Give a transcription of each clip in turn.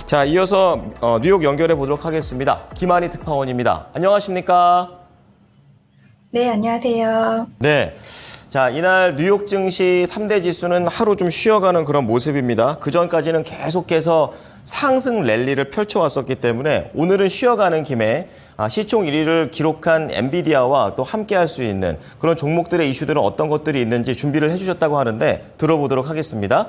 자, 이어서 뉴욕 연결해 보도록 하겠습니다. 김한희 특파원입니다. 안녕하십니까? 네, 안녕하세요. 네. 자, 이날 뉴욕 증시 3대 지수는 하루 좀 쉬어가는 그런 모습입니다. 그전까지는 계속해서 상승 랠리를 펼쳐왔었기 때문에 오늘은 쉬어가는 김에 시총 1위를 기록한 엔비디아와 또 함께할 수 있는 그런 종목들의 이슈들은 어떤 것들이 있는지 준비를 해주셨다고 하는데 들어보도록 하겠습니다.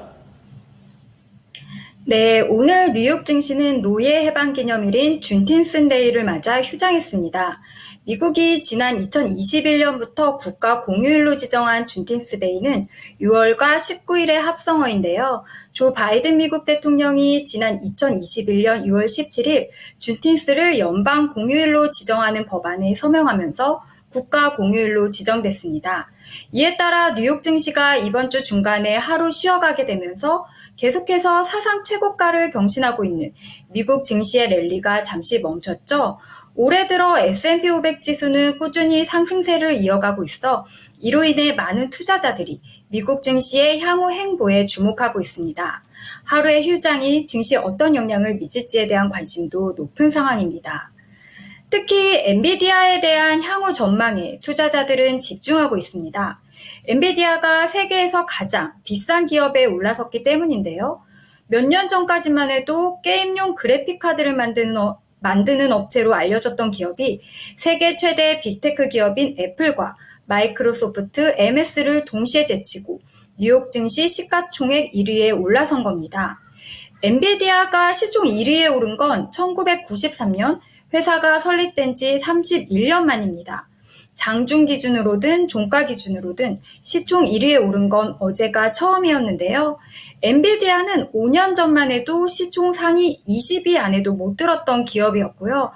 네, 오늘 뉴욕 증시는 노예 해방 기념일인 준틴슨데이를 맞아 휴장했습니다. 미국이 지난 2021년부터 국가 공휴일로 지정한 준틴스데이는 6월과 19일의 합성어인데요. 조 바이든 미국 대통령이 지난 2021년 6월 17일 준틴스를 연방 공휴일로 지정하는 법안에 서명하면서 국가 공휴일로 지정됐습니다. 이에 따라 뉴욕 증시가 이번 주 중간에 하루 쉬어가게 되면서 계속해서 사상 최고가를 경신하고 있는 미국 증시의 랠리가 잠시 멈췄죠. 올해 들어 S&P 500 지수는 꾸준히 상승세를 이어가고 있어 이로 인해 많은 투자자들이 미국 증시의 향후 행보에 주목하고 있습니다. 하루의 휴장이 증시에 어떤 영향을 미칠지에 대한 관심도 높은 상황입니다. 특히 엔비디아에 대한 향후 전망에 투자자들은 집중하고 있습니다. 엔비디아가 세계에서 가장 비싼 기업에 올라섰기 때문인데요. 몇 년 전까지만 해도 게임용 그래픽카드를 만드는 업체로 알려졌던 기업이 세계 최대 빅테크 기업인 애플과 마이크로소프트, MS를 동시에 제치고 뉴욕 증시 시가총액 1위에 올라선 겁니다. 엔비디아가 시총 1위에 오른 건 1993년 회사가 설립된 지 31년 만입니다. 장중 기준으로든 종가 기준으로든 시총 1위에 오른 건 어제가 처음이었는데요. 엔비디아는 5년 전만 해도 시총 상위 20위 안에도 못 들었던 기업이었고요.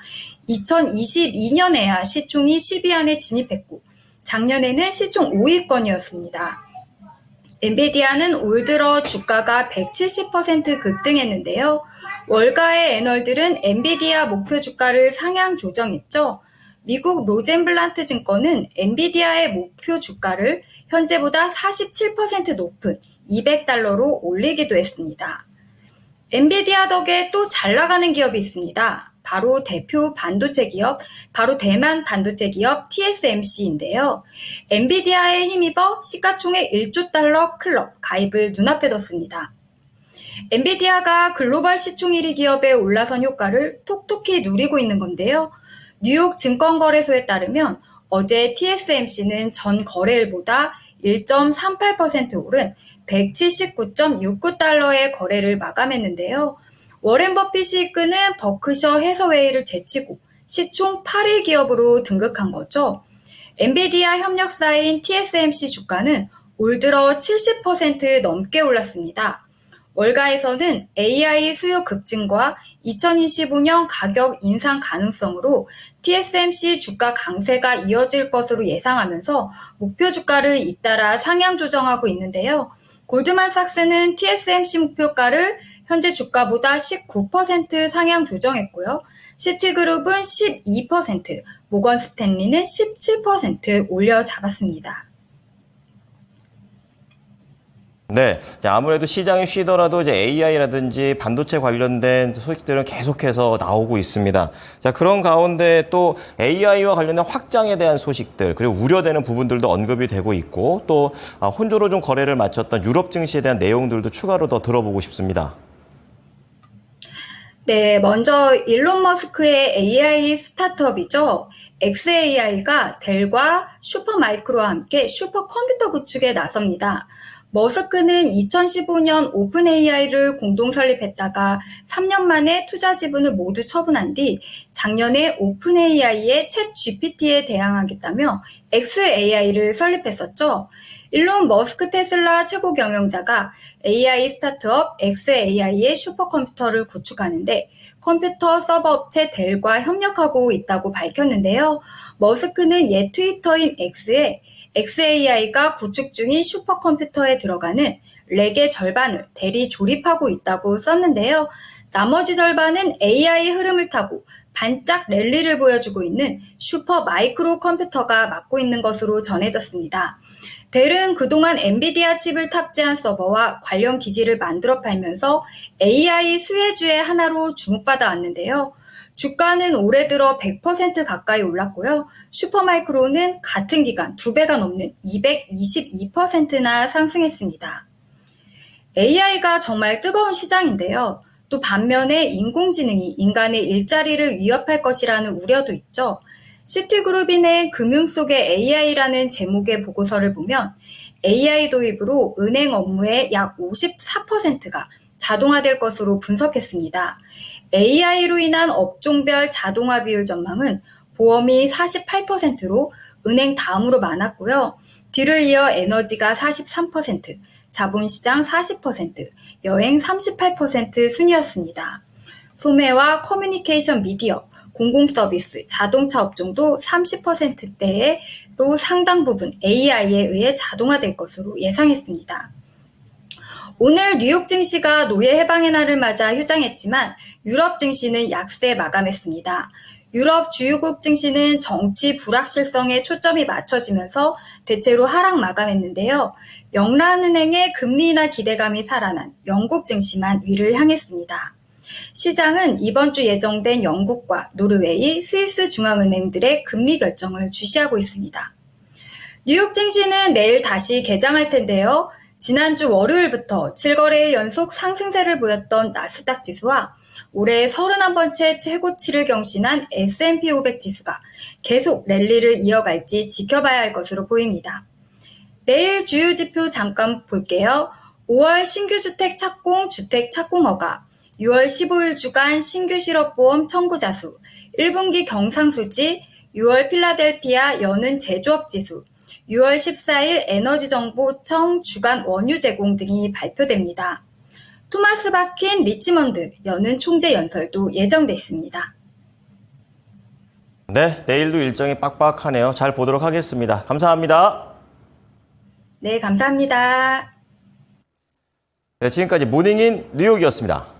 2022년에야 시총이 10위 안에 진입했고 작년에는 시총 5위권이었습니다. 엔비디아는 올 들어 주가가 170% 급등했는데요. 월가의 애널들은 엔비디아 목표 주가를 상향 조정했죠. 미국 로젠블란트 증권은 엔비디아의 목표 주가를 현재보다 47% 높은 $200로 올리기도 했습니다. 엔비디아 덕에 또 잘 나가는 기업이 있습니다. 바로 대표 반도체 기업, 바로 대만 반도체 기업 TSMC인데요. 엔비디아에 힘입어 시가총액 1조 달러 클럽 가입을 눈앞에 뒀습니다. 엔비디아가 글로벌 시총 1위 기업에 올라선 효과를 톡톡히 누리고 있는 건데요. 뉴욕 증권거래소에 따르면 어제 TSMC는 전 거래일보다 1.38% 오른 179.69달러의 거래를 마감했는데요. 워렌 버핏이 이끄는 버크셔 해서웨이를 제치고 시총 8위 기업으로 등극한 거죠. 엔비디아 협력사인 TSMC 주가는 올 들어 70% 넘게 올랐습니다. 월가에서는 AI 수요 급증과 2025년 가격 인상 가능성으로 TSMC 주가 강세가 이어질 것으로 예상하면서 목표 주가를 잇따라 상향 조정하고 있는데요. 골드만삭스는 TSMC 목표가를 현재 주가보다 19% 상향 조정했고요. 시티그룹은 12%, 모건스탠리는 17% 올려 잡았습니다. 네. 아무래도 시장이 쉬더라도 이제 AI라든지 반도체 관련된 소식들은 계속해서 나오고 있습니다. 자, 그런 가운데 또 AI와 관련된 확장에 대한 소식들, 그리고 우려되는 부분들도 언급이 되고 있고, 또 혼조로 좀 거래를 마쳤던 유럽 증시에 대한 내용들도 추가로 더 들어보고 싶습니다. 네, 먼저 일론 머스크의 AI 스타트업이죠. xAI가 델과 슈퍼마이크로와 함께 슈퍼컴퓨터 구축에 나섭니다. 머스크는 2015년 오픈 AI를 공동 설립했다가 3년 만에 투자 지분을 모두 처분한 뒤 작년에 오픈 AI의 챗 GPT에 대항하겠다며 xAI를 설립했었죠. 일론 머스크 테슬라 최고 경영자가 AI 스타트업 xAI의 슈퍼컴퓨터를 구축하는데 컴퓨터 서버 업체 델과 협력하고 있다고 밝혔는데요. 머스크는 옛 트위터인 X에 xAI가 구축 중인 슈퍼컴퓨터에 들어가는 렉의 절반을 델이 조립하고 있다고 썼는데요. 나머지 절반은 AI 흐름을 타고 반짝 랠리를 보여주고 있는 슈퍼 마이크로 컴퓨터가 맡고 있는 것으로 전해졌습니다. 델은 그동안 엔비디아 칩을 탑재한 서버와 관련 기기를 만들어 팔면서 AI 수혜주의 하나로 주목받아 왔는데요. 주가는 올해 들어 100% 가까이 올랐고요. 슈퍼마이크로는 같은 기간 2배가 넘는 222%나 상승했습니다. AI가 정말 뜨거운 시장인데요. 또 반면에 인공지능이 인간의 일자리를 위협할 것이라는 우려도 있죠. 시티그룹이 낸 금융 속의 AI라는 제목의 보고서를 보면 AI 도입으로 은행 업무의 약 54%가 자동화될 것으로 분석했습니다. AI로 인한 업종별 자동화 비율 전망은 보험이 48%로 은행 다음으로 많았고요. 뒤를 이어 에너지가 43%, 자본시장 40%, 여행 38% 순이었습니다. 소매와 커뮤니케이션 미디어, 공공서비스, 자동차 업종도 30%대로 상당 부분 AI에 의해 자동화될 것으로 예상했습니다. 오늘 뉴욕 증시가 노예 해방의 날을 맞아 휴장했지만 유럽 증시는 약세 마감했습니다. 유럽 주요국 증시는 정치 불확실성에 초점이 맞춰지면서 대체로 하락 마감했는데요. 영란은행의 금리 인하 기대감이 살아난 영국 증시만 위를 향했습니다. 시장은 이번 주 예정된 영국과 노르웨이, 스위스 중앙은행들의 금리 결정을 주시하고 있습니다. 뉴욕 증시는 내일 다시 개장할 텐데요. 지난주 월요일부터 7거래일 연속 상승세를 보였던 나스닥 지수와 올해 31번째 최고치를 경신한 S&P 500 지수가 계속 랠리를 이어갈지 지켜봐야 할 것으로 보입니다. 내일 주요 지표 잠깐 볼게요. 5월 신규 주택 착공, 주택 착공 허가, 6월 15일 주간 신규 실업보험 청구자 수, 1분기 경상수지, 6월 필라델피아 여는 제조업 지수, 6월 14일 에너지정보청 주간 원유 제공 등이 발표됩니다. 토마스 바킨 리치먼드 여는 총재 연설도 예정돼 있습니다. 네, 내일도 일정이 빡빡하네요. 잘 보도록 하겠습니다. 감사합니다. 네, 감사합니다. 네, 지금까지 모닝인 뉴욕이었습니다.